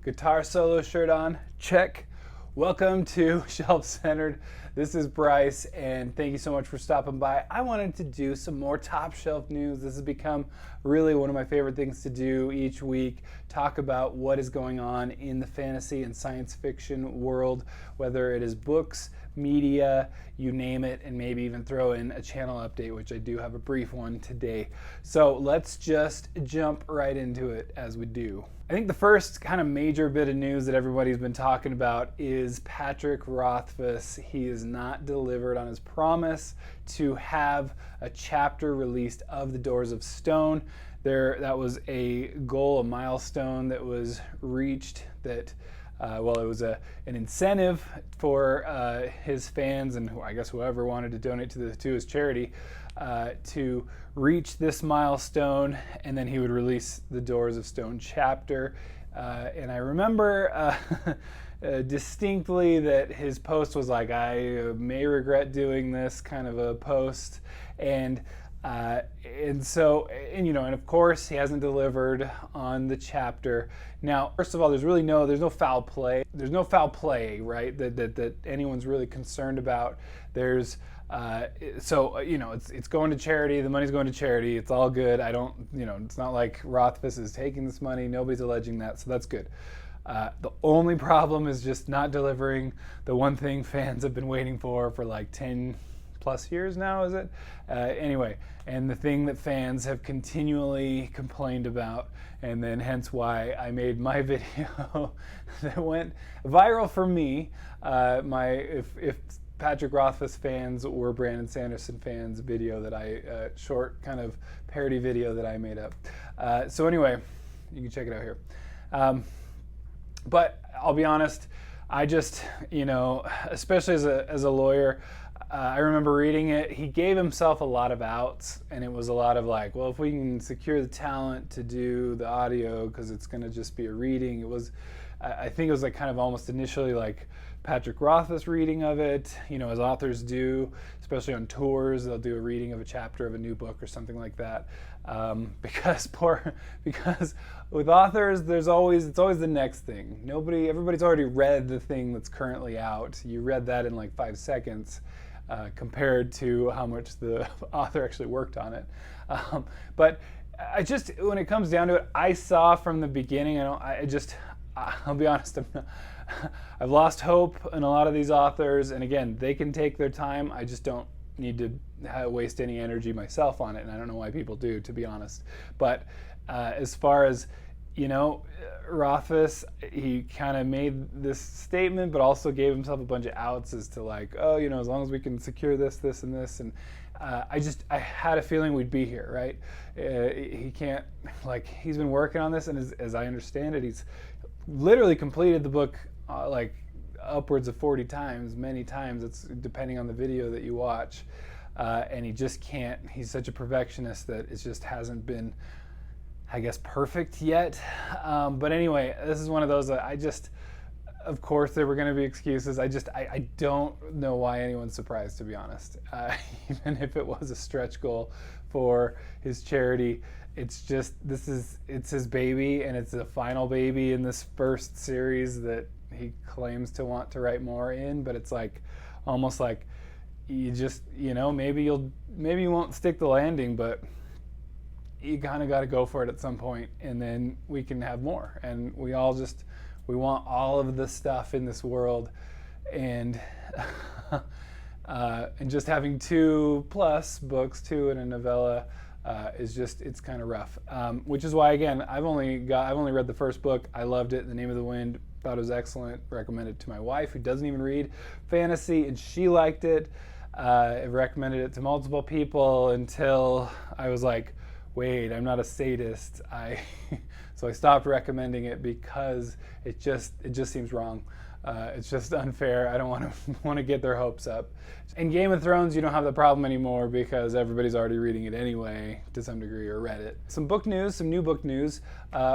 Guitar solo shirt on, check. Welcome to Shelf Centered. This is Bryce, and thank you so much for stopping by. I wanted to do some more top shelf news. This has become really one of my favorite things to do each week, talk about what is going on in the fantasy and science fiction world, whether it is books, media, you name it, and maybe even throw in a channel update, which I do have a brief one today. So let's just jump right into it as we do. I think the first kind of major bit of news that everybody's been talking about is Patrick Rothfuss. He is not delivered on his promise to have a chapter released of The Doors of Stone. That was a goal, a milestone that was reached that it was an incentive for his fans and I guess whoever wanted to donate to his charity to reach this milestone, and then he would release the Doors of Stone chapter. And I remember distinctly that his post was like, I may regret doing this kind of a post. And of course he hasn't delivered on the chapter. Now, first of all, there's no foul play. There's no foul play, right? That anyone's really concerned about. It's going to charity. The money's going to charity. It's all good. It's not like Rothfuss is taking this money. Nobody's alleging that, so that's good. The only problem is just not delivering the one thing fans have been waiting for like 10 plus years now, is it? Anyway, and the thing that fans have continually complained about, and then hence why I made my video that went viral for me. If Patrick Rothfuss fans or Brandon Sanderson fans video that short kind of parody video that I made up. So anyway, you can check it out here. But I'll be honest, I just, especially as a lawyer, I remember reading it. He gave himself a lot of outs, and it was a lot of like, well, if we can secure the talent to do the audio, because it's going to just be a reading. I think it was like kind of almost initially like Patrick Rothfuss reading of it, as authors do, especially on tours. They'll do a reading of a chapter of a new book or something like that. Because with authors, it's always the next thing. Everybody's already read the thing that's currently out. You read that in like 5 seconds. Compared to how much the author actually worked on it. But when it comes down to it, I saw from the beginning, I'll be honest, I've lost hope in a lot of these authors, and again, they can take their time. I just don't need to waste any energy myself on it, and I don't know why people do, to be honest. But as far as Rothfuss, he kind of made this statement, but also gave himself a bunch of outs as to like, as long as we can secure this, this, and this, and I had a feeling we'd be here, right? He can't, he's been working on this, and as I understand it, he's literally completed the book upwards of 40 times, many times. It's depending on the video that you watch, and he just can't. He's such a perfectionist that it just hasn't been, I guess, perfect yet. But anyway, this is one of those that of course there were going to be excuses. I don't know why anyone's surprised, to be honest. Even if it was a stretch goal for his charity, it's his baby, and it's the final baby in this first series that he claims to want to write more in. But it's like, almost like you just, maybe you won't stick the landing, but you kind of got to go for it at some point, and then we can have more. And we want all of the stuff in this world, and and just having 2+ books, 2 and a novella, it's kind of rough. Which is why, again, I've only read the first book. I loved it, The Name of the Wind. Thought it was excellent. Recommended it to my wife, who doesn't even read fantasy, and she liked it. I recommended it to multiple people until I was like, wait, I'm not a sadist. So I stopped recommending it because it just seems wrong. It's just unfair. I don't want to get their hopes up. In Game of Thrones, you don't have the problem anymore because everybody's already reading it anyway, to some degree, or read it. Some new book news.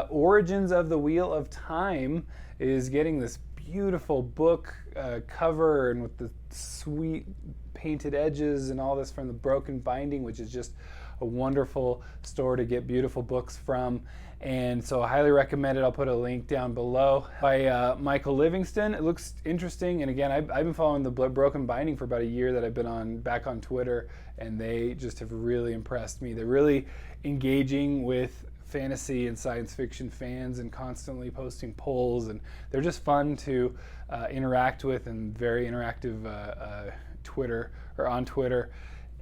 Origins of the Wheel of Time is getting this beautiful book cover, and with the sweet painted edges and all this from the broken binding, which is just a wonderful store to get beautiful books from. And so I highly recommend it. I'll put a link down below. By Michael Livingston. It looks interesting. And again, I've been following the Broken Binding for about a year that I've been back on Twitter, and they just have really impressed me. They're really engaging with fantasy and science fiction fans and constantly posting polls, and they're just fun to interact with, and very interactive Twitter or on Twitter,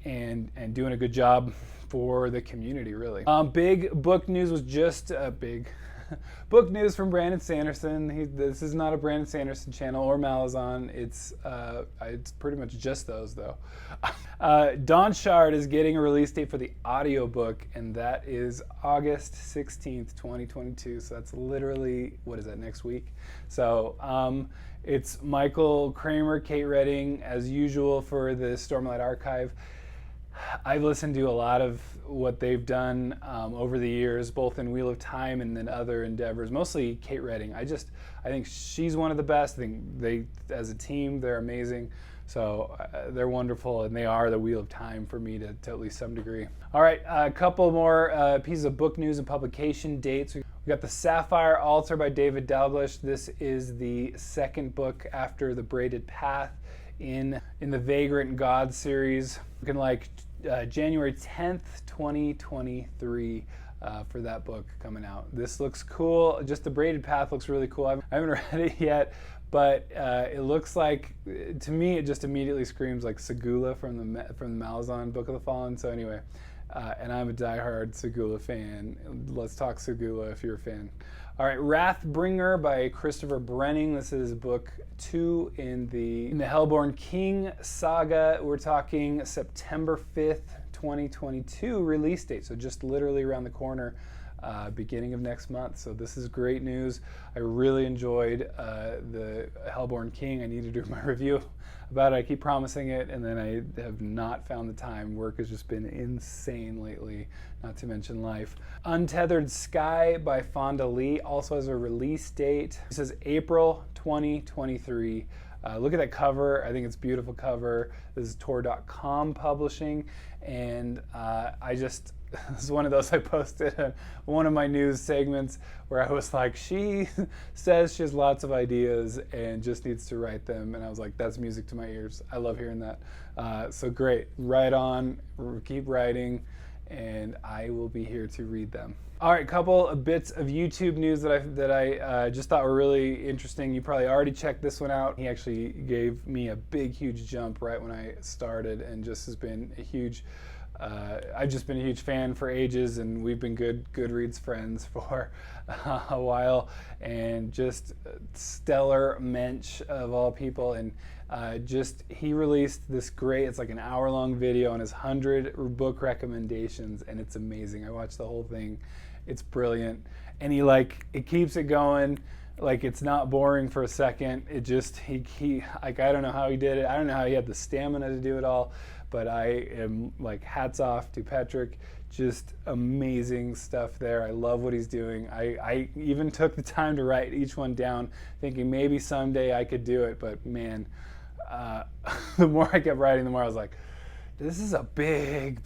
and doing a good job for the community, really. Big book news was just big book news from Brandon Sanderson. This is not a Brandon Sanderson channel or Malazan. It's pretty much just those, though. Dawn Shard is getting a release date for the audiobook, and that is August 16th, 2022. So that's literally, what is that, next week? So it's Michael Kramer, Kate Redding, as usual for the Stormlight archive. I've listened to a lot of what they've done over the years, both in Wheel of Time and then other endeavors, mostly Kate Redding. I think she's one of the best. I think they, as a team, they're amazing. So they're wonderful, and they are the Wheel of Time for me to at least some degree. All right, a couple more pieces of book news and publication dates. We got The Sapphire Altar by David Dalglish. This is the second book after The Braided Path in the Vagrant God series. Looking like January 10th, 2023 for that book coming out. This looks cool. Just The Braided Path looks really cool. I haven't read it yet, but it looks like, to me, it just immediately screams like Segula from the Malazan Book of the Fallen. So anyway, and I'm a diehard Segula fan. Let's talk Segula if you're a fan. All right, Wrathbringer by Christopher Brenning. This is book 2 in the Hellborn King saga. We're talking September 5th, 2022 release date. So just literally around the corner, beginning of next month. So this is great news. I really enjoyed the Hellborn King. I need to do my review about it. I keep promising it, and then I have not found the time. Work has just been insane lately, not to mention life. Untethered Sky by Fonda Lee also has a release date. It says April 2023. Look at that cover. I think it's a beautiful cover. This is Tor.com publishing, and this is one of those I posted in one of my news segments where I was like, she says she has lots of ideas and just needs to write them. And I was like, that's music to my ears. I love hearing that. So great. Write on, keep writing, and I will be here to read them. All right, a couple of bits of YouTube news that I just thought were really interesting. You probably already checked this one out. He actually gave me a big, huge jump right when I started, and just has been a huge I've just been a huge fan for ages, and we've been Goodreads friends for a while, and just stellar mensch of all people. And he released this great, it's like an hour-long video on his 100 book recommendations, and it's amazing. I watched the whole thing. It's brilliant, and it keeps it going. Like, it's not boring for a second. It just, he I don't know how he did it. I don't know how he had the stamina to do it all. But I am like, hats off to Patrick. Just amazing stuff there. I love what he's doing. I even took the time to write each one down, thinking maybe someday I could do it. But man, the more I kept writing, the more I was like, this is a big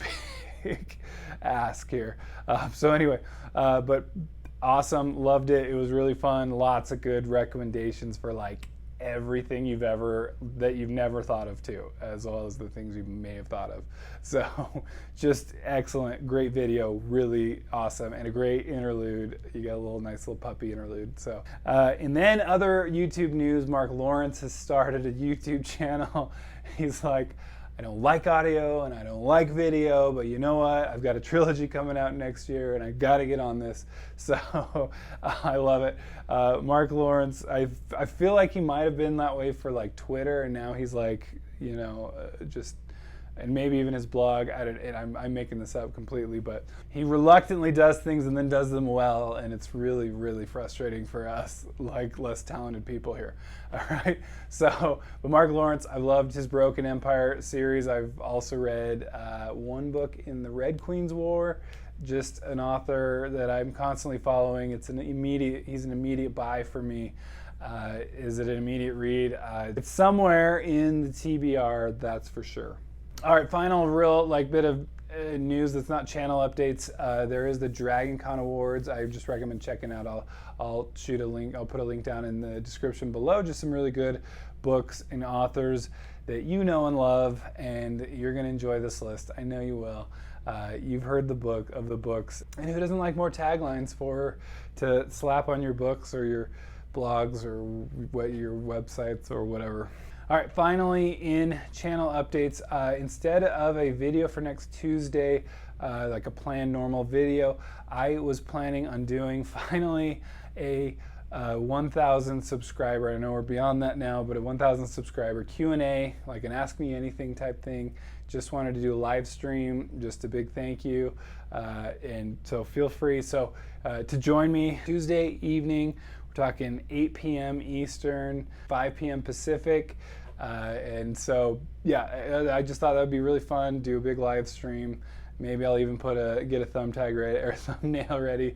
ask here. So anyway, but awesome. Loved it. It was really fun. Lots of good recommendations for like everything that you've never thought of too, as well as the things you may have thought of. So just excellent, great video, really awesome, and a great interlude. You got a nice little puppy interlude. So and then other YouTube news, Mark Lawrence has started a YouTube channel. He's like, I don't like audio and I don't like video, but you know what? I've got a trilogy coming out next year and I got to get on this. So I love it. Mark Lawrence, I feel like he might have been that way for like Twitter, and now he's like, just, and maybe even his blog. I'm making this up completely, but he reluctantly does things and then does them well, and it's really, really frustrating for us, like less talented people here. All right. So, but Mark Lawrence, I loved his Broken Empire series. I've also read one book in the Red Queen's War. Just an author that I'm constantly following. He's an immediate buy for me. Is it an immediate read? It's somewhere in the TBR, that's for sure. All right, final real bit of news that's not channel updates, there is the Dragon Con Awards. I just recommend checking out. I'll shoot a link. I'll put a link down in the description below. Just some really good books and authors that you know and love, and you're going to enjoy this list. I know you will. You've heard the books, and who doesn't like more taglines to slap on your books or your blogs or your websites or whatever. All right, finally in channel updates, instead of a video for next Tuesday, like a planned normal video, I was planning on doing finally a 1,000 subscriber. I know we're beyond that now, but a 1,000 subscriber Q&A, like an Ask Me Anything type thing. Just wanted to do a live stream, just a big thank you. And so feel free to join me Tuesday evening. We're talking 8 p.m. Eastern, 5 p.m. Pacific. And so, yeah, I just thought that would be really fun, do a big live stream. Maybe I'll even get a thumb tag ready or a thumbnail ready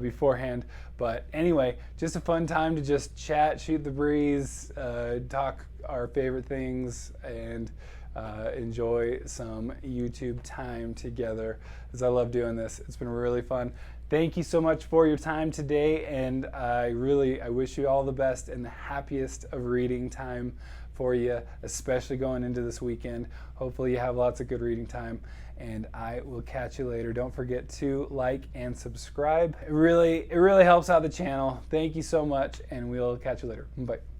beforehand. But anyway, just a fun time to just chat, shoot the breeze, talk our favorite things, and enjoy some YouTube time together, as I love doing this. It's been really fun. Thank you so much for your time today, and I wish you all the best and the happiest of reading time for you, especially going into this weekend. Hopefully you have lots of good reading time, and I will catch you later. Don't forget to like and subscribe. It really helps out the channel. Thank you so much, and we'll catch you later. Bye.